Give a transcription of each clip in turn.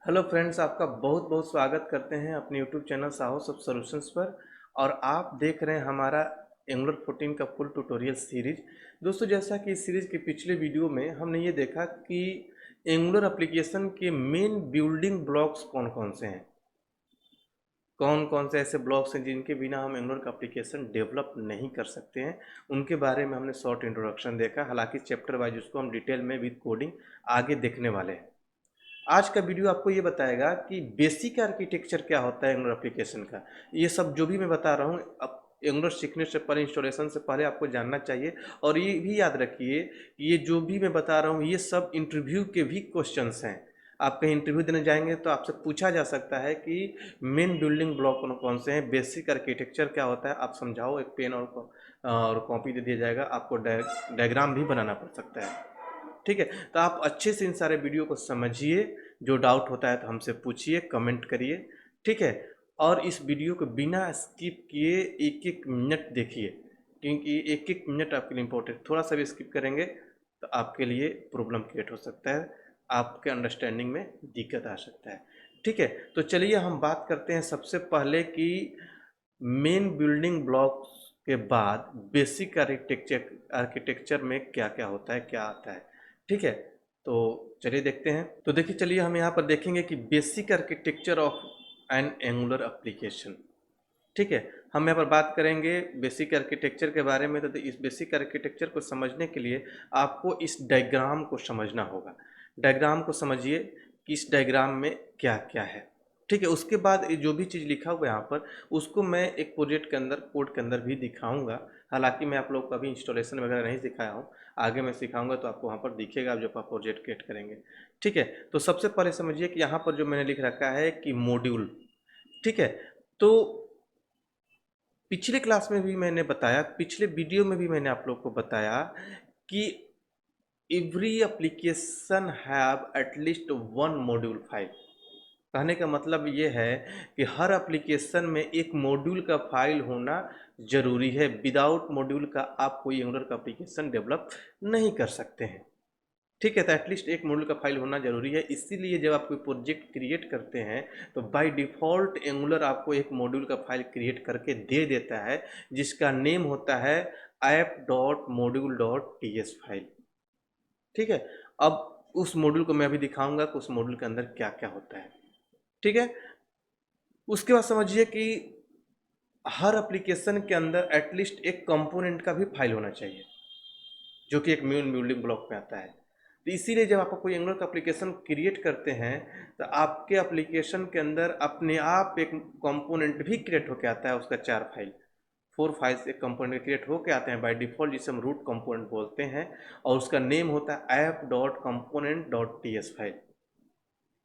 Hello friends, आपका बहुत बहुत स्वागत करते हैं अपने यूट्यूब चैनल साहो सब सॉल्यूशंस पर। और आप देख रहे हैं हमारा एंगुलर 14 का फुल ट्यूटोरियल सीरीज। दोस्तों, जैसा कि इस सीरीज के पिछले वीडियो में हमने ये देखा कि एंगुलर एप्लीकेशन के मेन बिल्डिंग ब्लॉक्स कौन कौन से हैं, कौन कौन से ऐसे ब्लॉक्स हैं जिनके बिना हम एंगुलर का एप्लीकेशन डेवलप नहीं कर सकते हैं। उनके बारे में हमने शॉर्ट इंट्रोडक्शन देखा। हालांकि चैप्टर वाइज उसको हम डिटेल में विद कोडिंग आगे देखने वाले हैं। आज का वीडियो आपको ये बताएगा कि बेसिक आर्किटेक्चर क्या होता है एंगुलर एप्लीकेशन का। ये सब जो भी मैं बता रहा हूँ, अब एंगुलर सीखने से पहले, इंस्टॉलेशन से पहले आपको जानना चाहिए। और ये भी याद रखिए, ये जो भी मैं बता रहा हूँ ये सब इंटरव्यू के भी क्वेश्चंस हैं। आप कहीं इंटरव्यू देने जाएंगे तो आपसे पूछा जा सकता है कि मेन बिल्डिंग ब्लॉक कौन कौन से हैं, बेसिक आर्किटेक्चर क्या होता है, आप समझाओ। एक पेन और कॉपी दे दिया जाएगा, आपको डायग्राम भी बनाना पड़ सकता है। ठीक है, तो आप अच्छे से इन सारे वीडियो को समझिए। जो डाउट होता है तो हमसे पूछिए, कमेंट करिए। ठीक है, और इस वीडियो को बिना स्किप किए एक एक मिनट देखिए, क्योंकि एक एक मिनट आपके लिए इम्पोर्टेंट। थोड़ा सा भी स्किप करेंगे तो आपके लिए प्रॉब्लम क्रिएट हो सकता है, आपके अंडरस्टैंडिंग में दिक्कत आ सकता है। ठीक है, तो चलिए हम बात करते हैं सबसे पहले कि मेन बिल्डिंग ब्लॉक्स के बाद बेसिक आर्किटेक्चर में क्या क्या होता है, क्या आता है। ठीक है, तो चलिए देखते हैं। तो देखिए, चलिए हम यहाँ पर देखेंगे कि basic architecture of N angular application. ठीक है, हम यहाँ पर बात करेंगे बेसिक आर्किटेक्चर के बारे में। तो इस बेसिक आर्किटेक्चर को समझने के लिए आपको इस डायग्राम को समझना होगा। डायग्राम को समझिए कि इस डायग्राम में क्या क्या है। ठीक है, उसके बाद ये जो भी चीज़ लिखा हुआ है यहाँ पर, उसको मैं एक प्रोजेक्ट के अंदर, कोड के अंदर भी दिखाऊंगा। हालांकि मैं आप लोग को अभी इंस्टॉलेशन वगैरह नहीं सिखाया हूँ, आगे मैं सिखाऊंगा तो आपको वहाँ पर दिखेगा जब आप प्रोजेक्ट क्रिएट करेंगे। ठीक है, तो सबसे पहले समझिए कि यहाँ पर जो मैंने लिख रखा है कि मॉड्यूल। ठीक है, तो पिछले क्लास में भी मैंने बताया, पिछले वीडियो में भी मैंने आप लोग को बताया कि every application have at least one module file. कहने का मतलब ये है कि हर एप्लीकेशन में एक मॉड्यूल का फाइल होना जरूरी है। विदाउट मॉड्यूल का आप कोई एंगुलर का एप्लीकेशन डेवलप नहीं कर सकते हैं। ठीक है, तो एटलीस्ट एक मॉड्यूल का फाइल होना जरूरी है। इसीलिए जब आप कोई प्रोजेक्ट क्रिएट करते हैं तो बाय डिफ़ॉल्ट एंगुलर आपको एक मॉड्यूल का फाइल क्रिएट करके दे देता है, जिसका नेम होता है app.module.ts फाइल। ठीक है, अब उस मॉड्यूल को मैं अभी दिखाऊंगा कि उस मॉड्यूल के अंदर क्या क्या होता है। ठीक है, उसके बाद समझिए कि हर एप्लीकेशन के अंदर एटलीस्ट एक कंपोनेंट का भी फाइल होना चाहिए, जो कि एक मेन बिल्डिंग ब्लॉक में आता है। तो इसीलिए जब आप कोई एंगुलर का एप्लीकेशन क्रिएट करते हैं तो आपके एप्लीकेशन के अंदर अपने आप एक कंपोनेंट भी क्रिएट होकर आता है। उसका 4 फाइल, 4 फाइल्स एक कंपोनेंट क्रिएट होकर आते हैं बाय डिफ़ॉल्ट, जिसे हम रूट कंपोनेंट बोलते हैं। और उसका नेम होता है app.component.ts फाइल।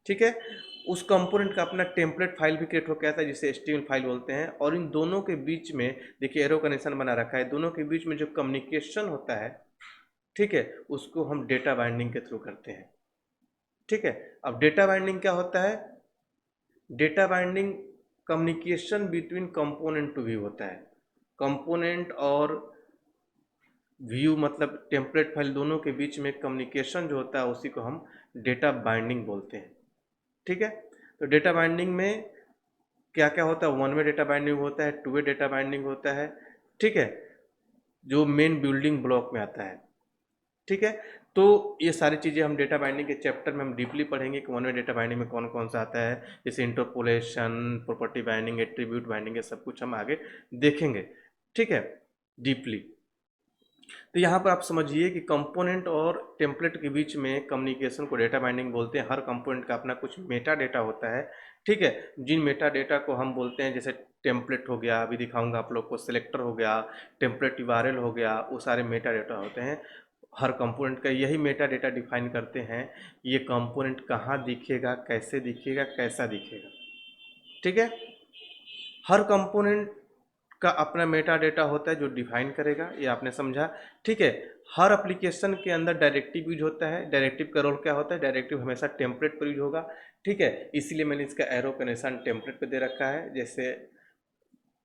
ठीक है, उस कंपोनेंट का अपना टेम्पलेट फाइल भी क्रिएट होकर आता है, जिसे HTML फाइल बोलते हैं। और इन दोनों के बीच में देखिए एरो कनेक्शन बना रखा है। दोनों के बीच में जो कम्युनिकेशन होता है, ठीक है, उसको हम डेटा बाइंडिंग के थ्रू करते हैं। ठीक है, अब डेटा बाइंडिंग क्या होता है? Data binding communication between component to view होता है। कंपोनेंट और व्यू मतलब टेम्पलेट फाइल, दोनों के बीच में कम्युनिकेशन जो होता है उसी को हम डेटा बाइंडिंग बोलते हैं। ठीक है, तो डेटा बाइंडिंग में क्या क्या होता है? 1 वे डेटा बाइंडिंग होता है, 2 वे डेटा बाइंडिंग होता है। ठीक है, जो मेन बिल्डिंग ब्लॉक में आता है। ठीक है, तो ये सारी चीज़ें हम डेटा बाइंडिंग के चैप्टर में हम डीपली पढ़ेंगे कि 1 वे डेटा बाइंडिंग में कौन कौन सा आता है। जैसे interpolation, property binding, attribute binding, ये सब कुछ हम आगे देखेंगे। ठीक है, डीपली। तो यहाँ पर आप समझिए कि कंपोनेंट और टेम्पलेट के बीच में कम्युनिकेशन को डेटा बाइंडिंग बोलते हैं। हर कंपोनेंट का अपना कुछ मेटा डेटा होता है। ठीक है, जिन मेटा डेटा को हम बोलते हैं, जैसे टेम्पलेट हो गया, अभी दिखाऊंगा आप लोग को, सिलेक्टर हो गया, टेम्पलेट यूआरएल हो गया, वो सारे मेटा डेटा होते हैं। हर कंपोनेंट का यही मेटा डेटा डिफाइन करते हैं, ये कंपोनेंट कहाँ दिखेगा, कैसे दिखेगा, कैसा दिखेगा। ठीक है, हर कंपोनेंट का अपना मेटा डेटा होता है जो डिफाइन करेगा, ये आपने समझा। ठीक है, हर एप्लीकेशन के अंदर डायरेक्टिव यूज होता है। डायरेक्टिव का रोल क्या होता है? डायरेक्टिव हमेशा टेम्पलेट पर यूज होगा। ठीक है, इसीलिए मैंने इसका एरो का निशान टेम्पलेट पे दे रखा है। जैसे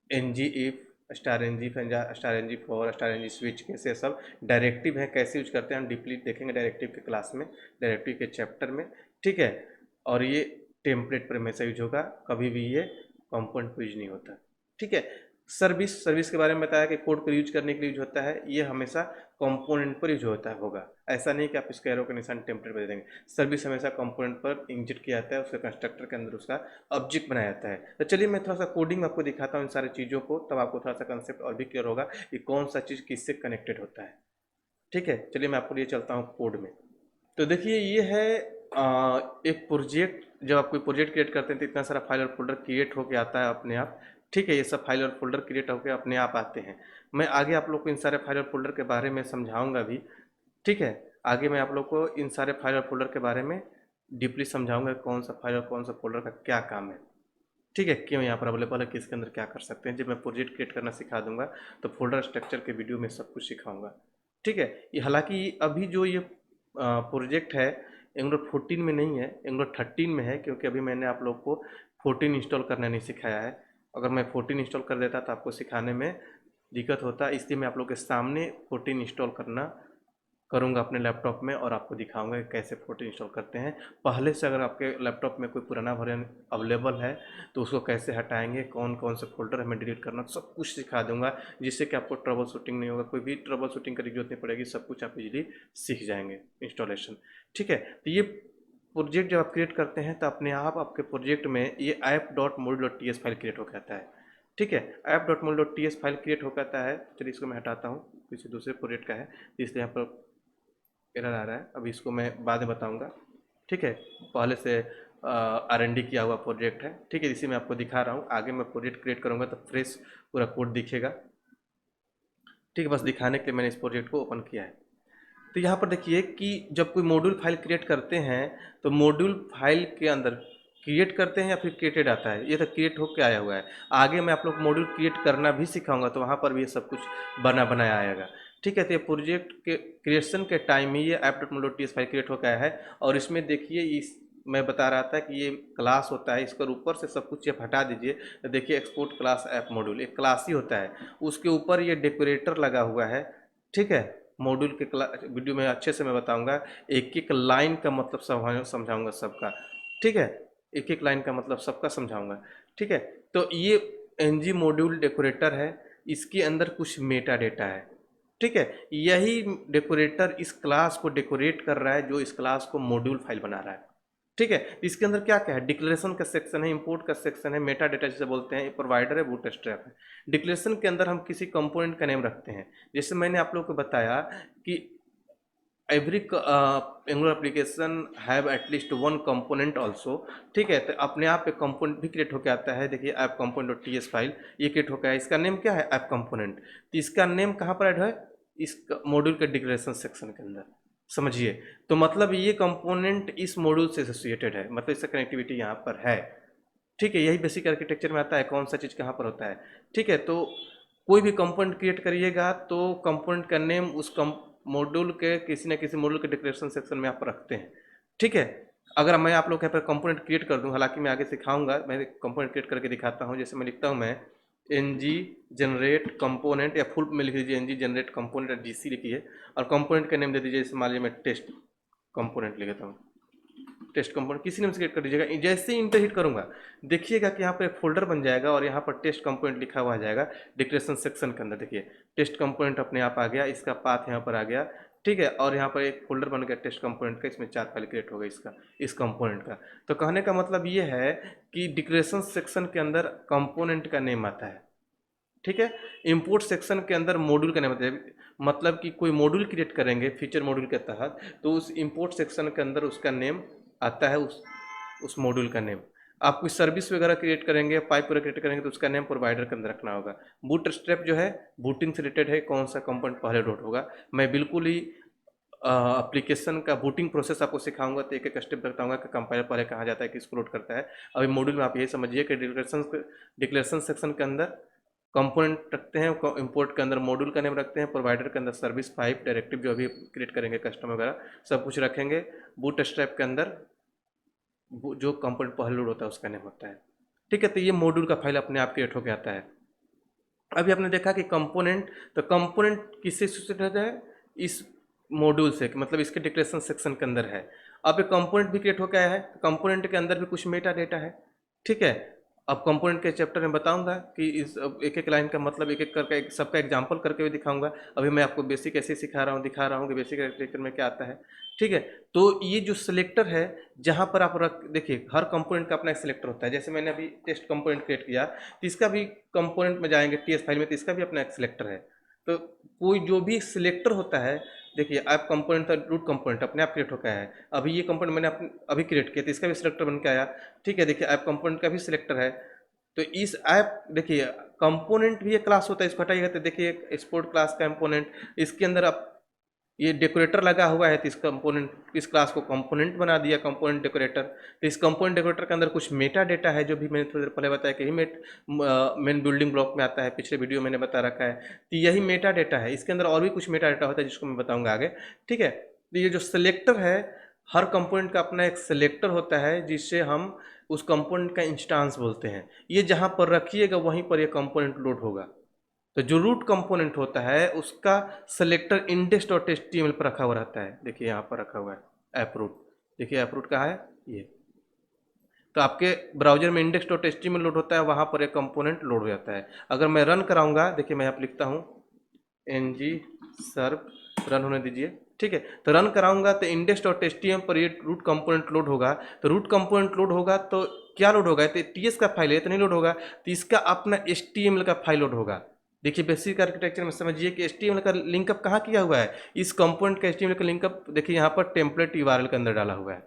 NG if, star NG, star NG for, star NG switch, कैसे सब डायरेक्टिव है, कैसे यूज करते हैं हम डीपली देखेंगे डायरेक्टिव के क्लास में, डायरेक्टिव के चैप्टर में। ठीक है, और ये टेम्पलेट पर हमेशा यूज होगा, कभी भी ये कंपोनेंट पर यूज नहीं होता। ठीक है। सर्विस के बारे में बताया कि कोड को यूज करने के लिए यूज होता है, ये हमेशा कंपोनेंट पर यूज होता होगा। ऐसा नहीं कि आप इसके एरो का निशान टेम्पलेट पर दे देंगे। सर्विस हमेशा कंपोनेंट पर इंजेक्ट किया जाता है, उसके कंस्ट्रक्टर के अंदर उसका ऑब्जेक्ट बनाया जाता है। तो चलिए मैं थोड़ा सा कोडिंग आपको दिखाता हूँ इन सारी चीज़ों को, तब आपको थोड़ा सा कंसेप्ट और भी क्लियर होगा कि कौन सा चीज़ किससे कनेक्टेड होता है। ठीक है, चलिए मैं आपको लिए चलता हूँ कोड में। तो देखिए ये है एक प्रोजेक्ट। जब आप कोई प्रोजेक्ट क्रिएट करते हैं तो इतना सारा फाइल और फोल्डर क्रिएट होके आता है अपने आप। ठीक है, ये सब फाइल और फोल्डर क्रिएट होकर अपने आप आते हैं। मैं आगे आप लोग को इन सारे फाइल और फोल्डर के बारे में समझाऊंगा भी। ठीक है, आगे मैं आप लोग को इन सारे फाइल और फोल्डर के बारे में डीपली समझाऊंगा कौन सा फाइल और कौन सा फोल्डर का क्या काम है। ठीक है, क्यों यहाँ पर अवेलेबल है, किसके अंदर क्या कर सकते हैं। जब मैं प्रोजेक्ट क्रिएट करना सिखा दूंगा तो फोल्डर स्ट्रक्चर के वीडियो में सब कुछ सिखाऊंगा। ठीक है, ये हालांकि अभी जो ये प्रोजेक्ट है एंगुलर 14 में नहीं है, एंगुलर 13 में है, क्योंकि अभी मैंने आप लोग को 14 इंस्टॉल करना नहीं सिखाया है। अगर मैं 14 इंस्टॉल कर देता तो आपको सिखाने में दिक्कत होता, इसलिए मैं आप लोग के सामने 14 इंस्टॉल करूंगा अपने लैपटॉप में और आपको दिखाऊंगा कि कैसे फोटो इंस्टॉल करते हैं। पहले से अगर आपके लैपटॉप में कोई पुराना वर्जन अवेलेबल है तो उसको कैसे हटाएंगे, कौन कौन से फोल्डर हमें डिलीट करना, सब कुछ सिखा दूंगा, जिससे कि आपको ट्रबल शूटिंग नहीं होगा, कोई भी ट्रबल शूटिंग करने की जरूरत नहीं पड़ेगी, सब कुछ आप इजीली सीख जाएंगे इंस्टॉलेशन। ठीक है, तो ये प्रोजेक्ट जब आप क्रिएट करते हैं तो अपने आप आपके प्रोजेक्ट में ये app.module.ts फाइल क्रिएट हो जाता है। ठीक है, app.module.ts फाइल क्रिएट हो जाता है। चलिए इसको मैं हटाता हूँ, किसी दूसरे प्रोजेक्ट का है, इसलिए यहाँ पर एरर आ रहा है। अभी इसको मैं बाद में बताऊंगा। ठीक है, पहले से R&D किया हुआ प्रोजेक्ट है। ठीक है, इसी में आपको दिखा रहा हूँ। आगे मैं प्रोजेक्ट क्रिएट करूँगा तो फ्रेश पूरा कोड दिखेगा। ठीक है, बस दिखाने के लिए मैंने इस प्रोजेक्ट को ओपन किया है। तो यहाँ पर देखिए कि जब कोई मॉड्यूल फाइल क्रिएट करते हैं तो मॉड्यूल फाइल के अंदर क्रिएट करते हैं या फिर क्रिएटेड आता है, ये तो क्रिएट होकर आया हुआ है। आगे मैं आप लोग मॉड्यूल क्रिएट करना भी सिखाऊंगा तो वहाँ पर भी ये सब कुछ बना बनाया आएगा। ठीक है, तो ये प्रोजेक्ट के क्रिएशन के टाइम में ये app.module.ts फाइल क्रिएट होकर आया है। और इसमें देखिए इस मैं बता रहा था कि ये क्लास होता है, इसकर ऊपर से सब कुछ आप हटा दीजिए तो देखिए एक्सपोर्ट क्लास ऐप मॉड्यूल एक क्लास ही होता है, उसके ऊपर ये डेकोरेटर लगा हुआ है। ठीक है, मॉड्यूल के वीडियो में अच्छे से मैं बताऊंगा, एक एक लाइन का मतलब समझाऊंगा सबका। ठीक है, एक एक लाइन का मतलब सबका समझाऊंगा। ठीक है, तो ये एनजी मॉड्यूल डेकोरेटर है, इसके अंदर कुछ मेटा डेटा है। ठीक है, यही डेकोरेटर इस क्लास को डेकोरेट कर रहा है जो इस क्लास को मॉड्यूल फाइल बना रहा है। ठीक है, इसके अंदर क्या क्या है, डिक्लेरेशन का सेक्शन है, इंपोर्ट का सेक्शन है, मेटा डेटा जिसे बोलते हैं, प्रोवाइडर है, बूटस्ट्रैप है। डिक्लेरेशन के अंदर हम किसी कंपोनेंट का नेम रखते हैं। जैसे मैंने आप लोगों को बताया कि every angular application have at least one component also. ठीक है, तो अपने आप एक कंपोनेंट भी क्रिएट होकर आता है। देखिए ऐप कंपोनेंट.ts फाइल ये क्रिएट होकर है, इसका नेम क्या है, ऐप कंपोनेंट। तो इसका नेम कहाँ पर ऐड है, इस मॉड्यूल के डिक्लेरेशन सेक्शन के अंदर। समझिए, तो मतलब ये कंपोनेंट इस मॉड्यूल से एसोसिएटेड है, मतलब इसका कनेक्टिविटी यहाँ पर है। ठीक है, यही बेसिक आर्किटेक्चर में आता है कौन सा चीज़ कहाँ पर होता है। ठीक है, तो कोई भी कंपोनेंट क्रिएट करिएगा तो कंपोनेंट का नेम उस मॉड्यूल के किसी न किसी मॉड्यूल के डिक्लेरेशन सेक्शन में आप रखते हैं। ठीक है, अगर मैं आप लोग यहाँ पर कंपोनेंट क्रिएट कर दूँ, हालांकि मैं आगे सिखाऊंगा, मैं कंपोनेंट क्रिएट करके दिखाता हूँ। जैसे मैं लिखता हूँ, मैं ng जनरेट कंपोनेंट, या फुल में लिख दीजिए ng जनरेट कंपोनेंट GC लिखिए, और कंपोनेंट का नेम दे दीजिए, जैसे मान लीजिए मैं टेस्ट कंपोनेंट लिख देता हूँ। टेस्ट कंपोनेंट किसी नेम से क्रिएट कर दीजिएगा। जैसे ही इंटर हिट करूंगा देखिएगा कि यहाँ पर एक फोल्डर बन जाएगा और यहाँ पर टेस्ट कंपोनेंट लिखा हुआ आ जाएगा डिक्लेरेशन सेक्शन के अंदर। देखिए टेस्ट कंपोनेंट अपने आप आ गया, इसका पाथ यहाँ पर आ गया। ठीक है, और यहाँ पर एक फोल्डर बन गया टेस्ट कंपोनेंट का, इसमें 4 फाइल क्रिएट हो गई इसका, इस कंपोनेंट का। तो कहने का मतलब ये है कि डिक्लेरेशन सेक्शन के अंदर कंपोनेंट का नेम आता है। ठीक है, इंपोर्ट सेक्शन के अंदर मॉड्यूल का नेम आता है। मतलब कि कोई मॉड्यूल क्रिएट करेंगे फीचर मॉड्यूल के तहत, तो उस इंपोर्ट सेक्शन के अंदर उसका नेम आता है, उस मॉड्यूल का नेम। आप कोई सर्विस वगैरह क्रिएट करेंगे, पाइप वगैरह क्रिएट करेंगे, तो उसका नेम प्रोवाइडर के अंदर रखना होगा। बूट स्ट्रैप जो है बूटिंग से रिलेटेड है, कौन सा कंपोनेंट पहले लोड होगा। मैं बिल्कुल ही एप्लीकेशन का बूटिंग प्रोसेस आपको सिखाऊंगा, तो एक एक स्टेप बताऊंगा कि कंपाइलर पहले कहाँ जाता है, किसको लोड करता है। अभी मॉड्यूल में आप यही समझिए कि डिक्लेरेशन सेक्शन के अंदर कंपोनेंट रखते हैं, इंपोर्ट के अंदर मॉड्यूल का नेम रखते हैं, प्रोवाइडर के अंदर सर्विस पाइप डायरेक्टिव जो अभी क्रिएट करेंगे कस्टमर वगैरह सब कुछ रखेंगे। बूट स्ट्रैप के अंदर जो कंपोनेंट पहले लोड होता है उसका नेम होता है। ठीक है, तो ये मॉड्यूल का फाइल अपने आप क्रिएट होकर आता है। अभी आपने देखा कि कंपोनेंट, तो कंपोनेंट किससे एसोसिएटेड है, इस मॉड्यूल से, मतलब इसके डिक्लेरेशन सेक्शन के अंदर है। अब एक कंपोनेंट भी क्रिएट होकर आया है, कंपोनेंट के अंदर भी कुछ मेटा डेटा है, ठीक है। अब कंपोनेंट के चैप्टर में बताऊंगा कि इस एक एक लाइन का मतलब एक एक करके सबका एग्जांपल करके भी दिखाऊंगा। अभी मैं आपको बेसिक ऐसे सिखा रहा हूँ, दिखा रहा हूँ कि बेसिक आर्किटेक्चर में क्या आता है, ठीक है। तो ये जो सिलेक्टर है, जहाँ पर आप रख देखिए, हर कंपोनेंट का अपना एक सिलेक्टर होता है। जैसे मैंने अभी टेस्ट कंपोनेंट क्रिएट किया, तो इसका भी कंपोनेंट में जाएंगे टीएस फाइल में, तो इसका भी अपना एक सिलेक्टर है। तो कोई जो भी सिलेक्टर होता है, देखिए ऐप कंपोनेंट था, रूट कंपोनेंट अपने आप क्रिएट होकर आया है। अभी ये कंपोनेंट मैंने अभी क्रिएट किया, तो इसका भी सिलेक्टर बन के आया, ठीक है। देखिए ऐप कंपोनेंट का भी सिलेक्टर है। तो इस ऐप देखिए कंपोनेंट भी एक क्लास होता है, इसको हटाइएगा तो देखिए एक्सपोर्ट क्लास का कंपोनेंट, इसके अंदर आप ये डेकोरेटर लगा हुआ है, तो इस कंपोनेंट इस क्लास को कंपोनेंट बना दिया, कंपोनेंट डेकोरेटर। तो इस कंपोनेंट डेकोरेटर के अंदर कुछ मेटा डेटा है, जो भी मैंने थोड़ी देर पहले बताया कि मेन बिल्डिंग ब्लॉक में आता है, पिछले वीडियो मैंने बता रखा है। तो यही मेटा डेटा है, इसके अंदर और भी कुछ मेटा डेटा होता है जिसको मैं बताऊंगा आगे, ठीक है। तो ये जो सिलेक्टर है, हर कंपोनेंट का अपना एक सिलेक्टर होता है, जिससे हम उस कंपोनेंट का इंस्टांस बोलते हैं। ये जहाँ पर रखिएगा वहीं पर ये कंपोनेंट लोड होगा। तो जो रूट कंपोनेंट होता है उसका सिलेक्टर इंडेक्स डॉट एचटीएमएल पर रखा हुआ रहता है। देखिए यहाँ पर रखा हुआ है ऐप रूट, देखिए ऐप रूट कहाँ है ये। तो आपके ब्राउजर में इंडेक्स डॉट एचटीएमएल लोड होता है, वहाँ पर एक कंपोनेंट लोड हो जाता है। अगर मैं रन कराऊंगा, देखिए मैं यहाँ पर लिखता हूँ ng सर्व, रन होने दीजिए, ठीक है। तो रन कराऊंगा तो इंडेक्स डॉट एचटीएमएल पर ये रूट कंपोनेंट लोड होगा। तो रूट कंपोनेंट लोड होगा तो क्या लोड होगा, तो टीएस का फाइल है तो नहीं लोड होगा, तो इसका अपना एचटीएमएल का फाइल लोड होगा। देखिए बेसिक आर्किटेक्चर में समझिए कि एचटीएमएल का लिंकअप कहाँ किया हुआ है, इस कंपोनेंट का एचटीएमएल का लिंकअप देखिए यहाँ पर टेम्पलेट यूआरएल के अंदर डाला हुआ है,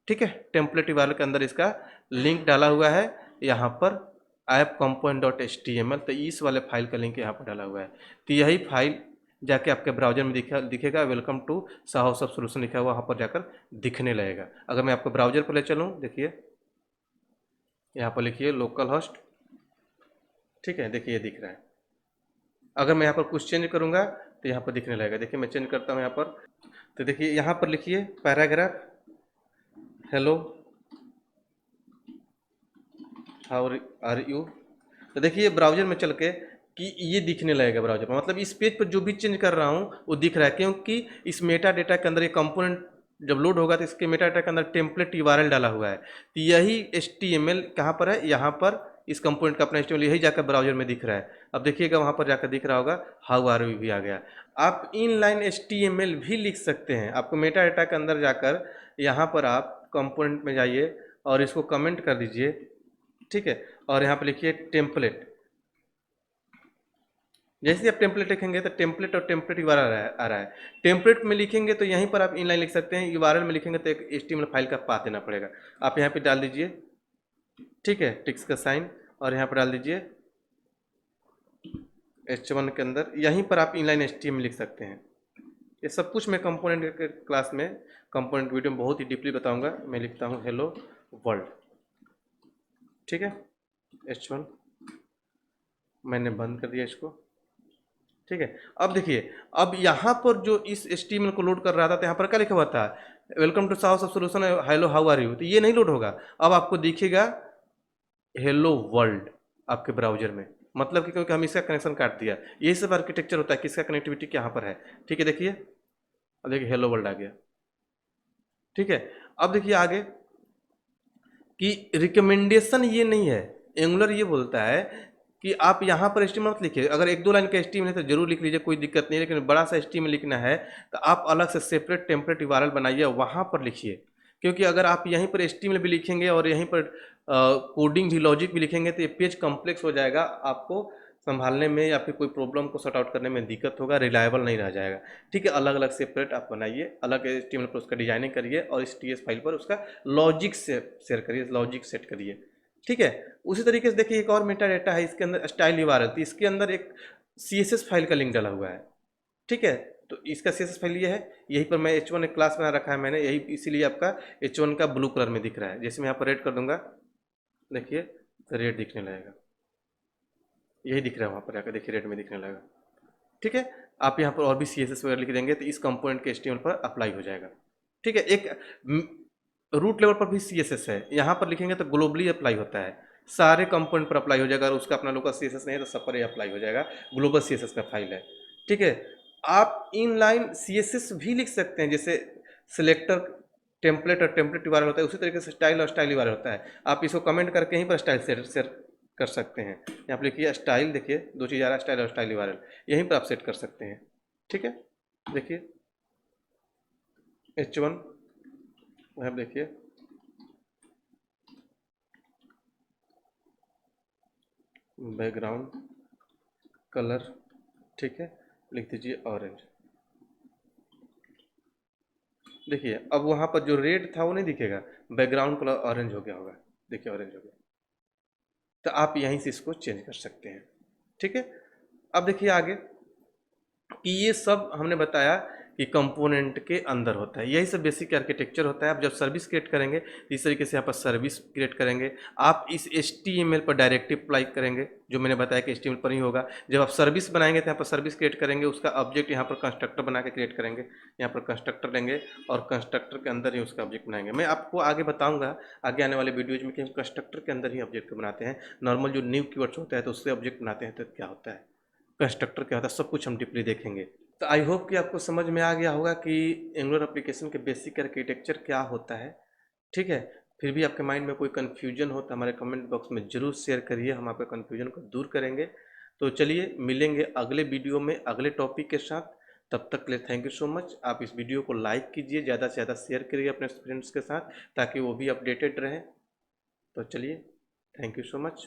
ठीक है। टेम्पलेट यूआरएल के अंदर इसका लिंक डाला हुआ है, यहाँ पर app component dot H T M L, तो इस वाले फाइल का लिंक यहाँ पर डाला हुआ है। तो यही फाइल जाके आपके ब्राउजर में दिखेगा, welcome to south of solution लिखा हुआ वहाँ पर जाकर दिखने लगेगा। अगर मैं आपको ब्राउजर पर ले चलूँ, देखिए यहाँ पर लिखिए लोकल होस्ट, ठीक है, देखिए ये दिख रहा है। अगर मैं यहाँ पर कुछ चेंज करूँगा तो यहाँ पर दिखने लगेगा। देखिए मैं चेंज करता हूँ यहाँ पर, तो देखिए यहाँ पर लिखिए paragraph, hello how are you. तो देखिए ब्राउजर में चल के कि ये दिखने लगेगा ब्राउजर पर, मतलब इस पेज पर जो भी चेंज कर रहा हूँ वो दिख रहा है, क्योंकि इस मेटा डेटा के अंदर ये कंपोनेंट जब लोड होगा तो इसके मेटा डेटा के अंदर टेम्पलेट यूआरएल डाला हुआ है। तो यही HTML कहाँ पर है, यहाँ पर इस कंपोनेंट का अपना HTML यही जाकर ब्राउजर में दिख रहा है। अब देखिएगा वहाँ पर जाकर दिख रहा होगा हाउ आर यू भी आ गया। आप इनलाइन HTML भी लिख सकते हैं। आपको मेटा डेटा के अंदर जाकर यहाँ पर आप कंपोनेंट में जाइए और इसको कमेंट कर दीजिए, ठीक है। और यहाँ पर लिखिए टेम्पलेट। जैसे ही आप टेम्पलेट लिखेंगे तो टेम्पलेट और टेम्पलेट यूआरएल आ रहा है। टेम्पलेट में लिखेंगे तो यहीं पर आप इनलाइन लिख सकते हैं, यूआरएल में लिखेंगे तो एक एचटीएमएल फाइल का पाथ देना पड़ेगा। आप यहाँ पे डाल दीजिए, ठीक है, टिक्स का साइन, और यहाँ पर डाल दीजिए H1 के अंदर, यहीं पर आप इनलाइन एचटीएमएल लिख सकते हैं। ये सब कुछ मैं कंपोनेंट के क्लास में, कंपोनेंट वीडियो में बहुत ही डीपली बताऊंगा। मैं लिखता हूँ हेलो वर्ल्ड, ठीक है, H1 मैंने बंद कर दिया इसको, ठीक है। अब देखिए, अब यहाँ पर जो इस HTML को लोड कर रहा था तो यहाँ पर क्या लिखा हुआ था, welcome to south of solution, hello how are you, तो ये नहीं लोड होगा। अब आपको दिखेगा हेलो वर्ल्ड आपके ब्राउजर में, मतलब कि क्योंकि हम इसका कनेक्शन काट दिया। यही सब आर्किटेक्चर होता है कि इसका कनेक्टिविटी यहाँ पर है, ठीक है। देखिए अब देखिए हेलो वर्ल्ड आ गया, ठीक है। अब देखिए आगे कि रिकमेंडेशन ये नहीं है, एंगुलर ये बोलता है कि आप यहाँ पर HTML मत लिखिए। अगर एक दो लाइन का HTML है तो जरूर लिख लीजिए, कोई दिक्कत नहीं है, लेकिन बड़ा सा HTML लिखना है तो आप अलग से सेपरेट टेम्पलेट यूआरएल बनाइए, वहाँ पर लिखिए। क्योंकि अगर आप यहीं पर HTML भी लिखेंगे और यहीं पर कोडिंग भी, लॉजिक भी लिखेंगे तो ये पेज कॉम्प्लेक्स हो जाएगा, आपको संभालने में या फिर कोई प्रॉब्लम को सॉर्ट आउट करने में दिक्कत होगा, रिलायबल नहीं रह जाएगा, ठीक है। अलग अलग सेपरेट आप बनाइए, अलग HTML पर उसका डिजाइनिंग करिए और इस TS फाइल पर उसका लॉजिक से शेयर करिए, लॉजिक सेट करिए, ठीक है। उसी तरीके से देखिए एक और मेटा डेटा है इसके अंदर, स्टाइल यूआरएल, तो इसके अंदर एक CSS फाइल का लिंक डाला हुआ है, ठीक है। तो इसका CSS फाइल ये है, यहीं पर मैं H1 एक क्लास बना रखा है मैंने, यही इसीलिए आपका H1 का ब्लू कलर में दिख रहा है। जैसे मैं यहाँ पर रेड कर दूंगा, देखिए तो रेड दिखने लगेगा, यही दिख रहा है वहाँ पर जाकर, देखिए रेड में दिखने लगेगा, ठीक है। आप यहाँ पर और भी CSS वगैरह लिख देंगे तो इस कंपोनेंट के HTML पर अप्लाई हो जाएगा, ठीक है। एक रूट लेवल पर भी CSS है, यहाँ पर लिखेंगे तो ग्लोबली अप्लाई होता है, सारे कंपोनेंट पर अप्लाई हो जाएगा। और उसका अपना लोकल CSS नहीं है तो सब पर अप्लाई हो जाएगा, ग्लोबल CSS का फाइल है, ठीक है। आप इनलाइन CSS भी लिख सकते हैं, जैसे सिलेक्टर टेम्पलेट और टेम्पलेट वायरल होता है, उसी तरीके से स्टाइल और स्टाइल वायरल होता है। आप इसको कमेंट करके यहीं पर स्टाइल शेयर कर सकते हैं। यहाँ पर लिखिए स्टाइल, देखिए दो चीज़ आ रहा है, स्टाइल और स्टाइल वायरल, यहीं पर आप सेट कर सकते हैं। ठीक है, देखिए H1 वह देखिए बैकग्राउंड कलर, ठीक है, लिख दीजिए ऑरेंज। देखिए अब वहाँ पर जो रेड था वो नहीं दिखेगा, बैकग्राउंड कलर ऑरेंज हो गया होगा, देखिए ऑरेंज हो गया। तो आप यहीं से इसको चेंज कर सकते हैं। ठीक है, अब देखिए आगे कि ये सब हमने बताया कि कंपोनेंट के अंदर होता है, यही सब बेसिक आर्किटेक्चर होता है। आप जब सर्विस क्रिएट करेंगे इस तरीके से यहाँ पर सर्विस क्रिएट करेंगे। आप इस HTML पर डायरेक्टिव अप्लाई करेंगे, जो मैंने बताया कि HTML पर ही होगा। जब आप सर्विस बनाएंगे तो यहाँ पर सर्विस क्रिएट करेंगे, उसका ऑब्जेक्ट यहाँ पर कंस्ट्रक्टर बना के क्रिएट करेंगे। यहाँ पर कंस्ट्रक्टर लेंगे और कंस्ट्रक्टर के अंदर ही उसका ऑब्जेक्ट बनाएंगे। मैं आपको आगे बताऊंगा आगे आने वाले वीडियोज में कि हम कंस्ट्रक्टर के अंदर ही ऑब्जेक्ट बनाते हैं। नॉर्मल जो न्यू कीवर्ड्स होता है तो उससे ऑब्जेक्ट बनाते हैं तो क्या होता है, कंस्ट्रक्टर क्या होता है, सब कुछ हम डीपली देखेंगे। तो आई होप कि आपको समझ में आ गया होगा कि एंगुलर एप्लीकेशन के बेसिक आर्किटेक्चर क्या होता है। ठीक है, फिर भी आपके माइंड में कोई कन्फ्यूजन हो तो हमारे कमेंट बॉक्स में ज़रूर शेयर करिए, हम आपके कन्फ्यूजन को दूर करेंगे। तो चलिए मिलेंगे अगले वीडियो में अगले टॉपिक के साथ। तब तक के लिए थैंक यू सो मच। आप इस वीडियो को लाइक कीजिए, ज़्यादा से ज़्यादा शेयर करिए अपने फ्रेंड्स के साथ ताकि वो भी अपडेटेड रहें। तो चलिए, थैंक यू सो मच।